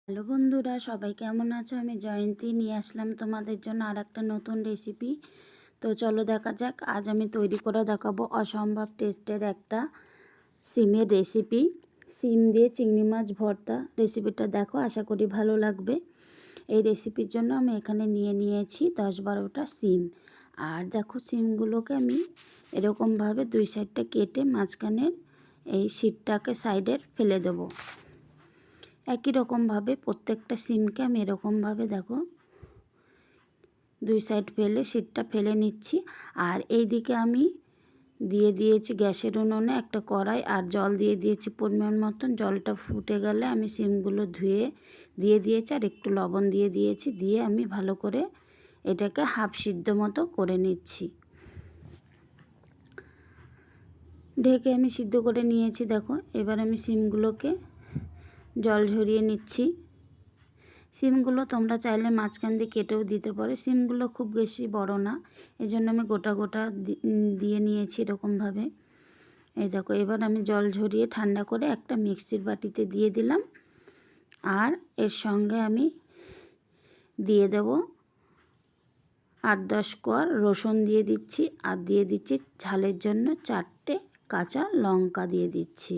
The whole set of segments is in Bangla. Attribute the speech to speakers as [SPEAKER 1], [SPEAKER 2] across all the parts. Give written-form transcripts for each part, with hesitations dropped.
[SPEAKER 1] হ্যালো বন্ধুরা, সবাই কেমন আছো? আমি জয়ন্তী নিয়ে আসলাম তোমাদের জন্য আর একটা নতুন রেসিপি। তো চলো দেখা যাক। আজ আমি তৈরি করে দেখাবো অসম্ভব টেস্টের একটা সিমের রেসিপি। সিম দিয়ে চিংড়ি মাছ ভর্তা। রেসিপিটা দেখো, আশা করি ভালো লাগবে। এই রেসিপির জন্য আমি এখানে নিয়েছি 10-12টা সিম। আর দেখো, সিমগুলোকে আমি এরকমভাবে দুই সাইডটা কেটে মাঝখানের এই সিটটাকে সাইডের ফেলে দেবো। একই রকমভাবে প্রত্যেকটা সিমকে আমি এরকমভাবে দেখো দুই সাইড ফেলে সিটটা ফেলে নিচ্ছি। আর এই দিকে আমি দিয়ে দিয়েছি গ্যাসের উনুনে একটা কড়াই, আর জল দিয়ে দিয়েছি পরিমাণ মতন। জলটা ফুটে গেলে আমি সিমগুলো ধুয়ে দিয়ে দিয়েছি, আর একটু লবণ দিয়ে দিয়েছি। দিয়ে আমি ভালো করে এটাকে হাফ সিদ্ধ মতো করে নিচ্ছি। ঢেকে আমি সিদ্ধ করে নিয়েছি। দেখো, এবার আমি সিমগুলোকে জল ঝরিয়ে নিচ্ছি। সিমগুলো তোমরা চাইলে মাঝখান দিয়ে কেটেও দিতে পারো। সিমগুলো খুব বেশি বড় না, এই জন্য আমি গোটা গোটা দিয়ে নিয়েছি এরকমভাবে। এই দেখো, এবার আমি জল ঝরিয়ে ঠান্ডা করে একটা মিক্সির বাটিতে দিয়ে দিলাম। আর এর সঙ্গে আমি দিয়ে দেব 8-10 কোয়া রসুন দিয়ে দিচ্ছি, আর দিয়ে দিচ্ছি ঝালের জন্য 4টে কাঁচা লঙ্কা দিয়ে দিচ্ছি।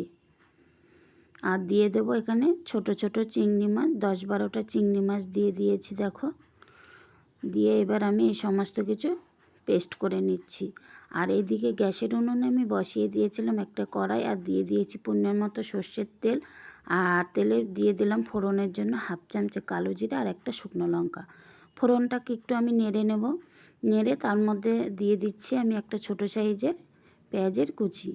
[SPEAKER 1] আর দিয়ে দেবো এখানে ছোট ছোট চিংড়ি মাছ, 10-12টা চিংড়ি মাছ দিয়ে দিয়েছি দেখো। দিয়ে এবার আমি এই সমস্ত কিছু পেস্ট করে নিচ্ছি। আর এইদিকে গ্যাসের উনুনে আমি বসিয়ে দিয়েছিলাম একটা কড়াই, আর দিয়ে দিয়েছি পরিমাণ মতো সর্ষের তেল। আর তেলে দিয়ে দিলাম ফোড়নের জন্য হাফ চামচে কালো জিরা আর একটা শুকনো লঙ্কা। ফোড়নটাকে একটু আমি নেড়ে নেব। নেড়ে তার মধ্যে দিয়ে দিচ্ছি আমি একটা ছোট সাইজের পেঁয়াজের কুচি।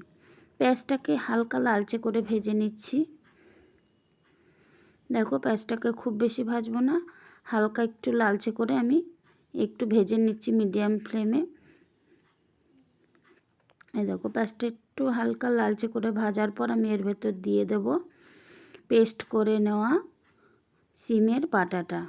[SPEAKER 1] পেঁয়াজটাকে হালকা লালচে করে ভেজে নিচ্ছি। দেখো, পেঁয়াজটাকে খুব বেশি ভাজবো না, হালকা একটু লালচে করে আমি একটু ভেজে নিচ্ছি মিডিয়াম ফ্লেমে। এই দেখো, পেঁয়াজটা একটু হালকা লালচে করে ভাজার পর আমি এর ভেতর দিয়ে দেব পেস্ট করে নেওয়া সিমের বাটাটা।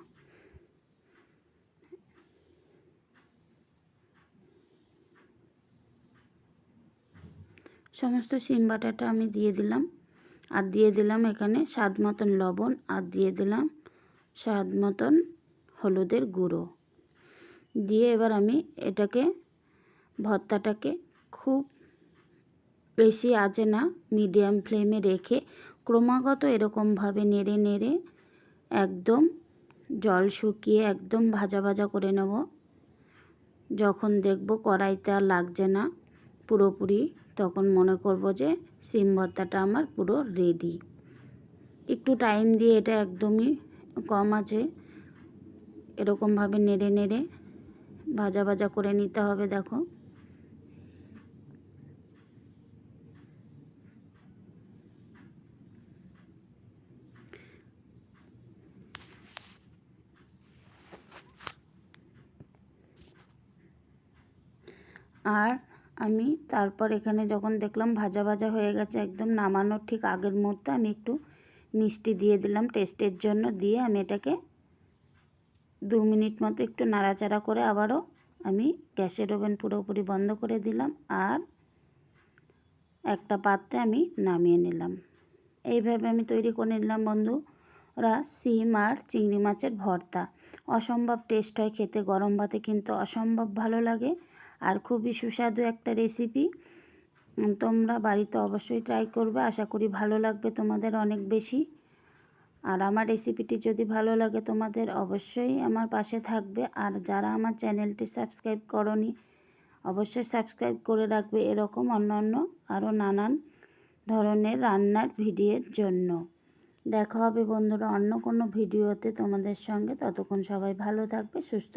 [SPEAKER 1] সমস্ত সিম বাটাটা আমি দিয়ে দিলাম। আর দিয়ে দিলাম এখানে স্বাদ মতন লবণ, আর দিয়ে দিলাম স্বাদ মতন হলুদের গুঁড়ো। দিয়ে এবার আমি এটাকে ভর্তাটাকে খুব বেশি আঁচে না, মিডিয়াম ফ্লেমে রেখে ক্রমাগত এরকমভাবে নেড়ে নেড়ে একদম জল শুকিয়ে একদম ভাজা ভাজা করে নেব। যখন দেখব কড়াইতে আর লাগছে না পুরোপুরি, তখন মনে করব যে সিম ভর্তাটা আমার পুরো রেডি। একটু টাইম দিয়ে এটা একদমই কম আছে এরকমভাবে নেড়ে নেড়ে ভাজা ভাজা করে নিতে হবে। দেখো, আর আমি তারপর এখানে যখন দেখলাম ভাজা ভাজা হয়ে গেছে একদম নামানোর ঠিক আগের মুহূর্তে আমি একটু মিষ্টি দিয়ে দিলাম টেস্টের জন্য। দিয়ে আমি এটাকে 2 মিনিট মতো একটু নাড়াচাড়া করে আবারও আমি গ্যাসের ওভেন পুরোপুরি বন্ধ করে দিলাম। আর একটা পাত্রে আমি নামিয়ে নিলাম। এইভাবে আমি তৈরি করে নিলাম বন্ধুরা সিম আর চিংড়ি মাছের ভর্তা। অসম্ভব টেস্ট হয় খেতে, গরম ভাতে কিন্তু অসম্ভব ভালো লাগে। আর খুবই সুস্বাদু একটা রেসিপি। তোমরা বাড়িতে অবশ্যই ট্রাই করবে, আশা করি ভালো লাগবে তোমাদের অনেক বেশি। আর আমার রেসিপিটি যদি ভালো লাগে তোমাদের, অবশ্যই আমার পাশে থাকবে। আর যারা আমার চ্যানেলটি সাবস্ক্রাইব করোনি, অবশ্যই সাবস্ক্রাইব করে রাখবে এরকম অন্য আরও নানান ধরনের রান্নার ভিডিওর জন্য। দেখা হবে বন্ধুরা অন্য কোনো ভিডিওতে তোমাদের সঙ্গে। ততক্ষণ সবাই ভালো থাকবে, সুস্থ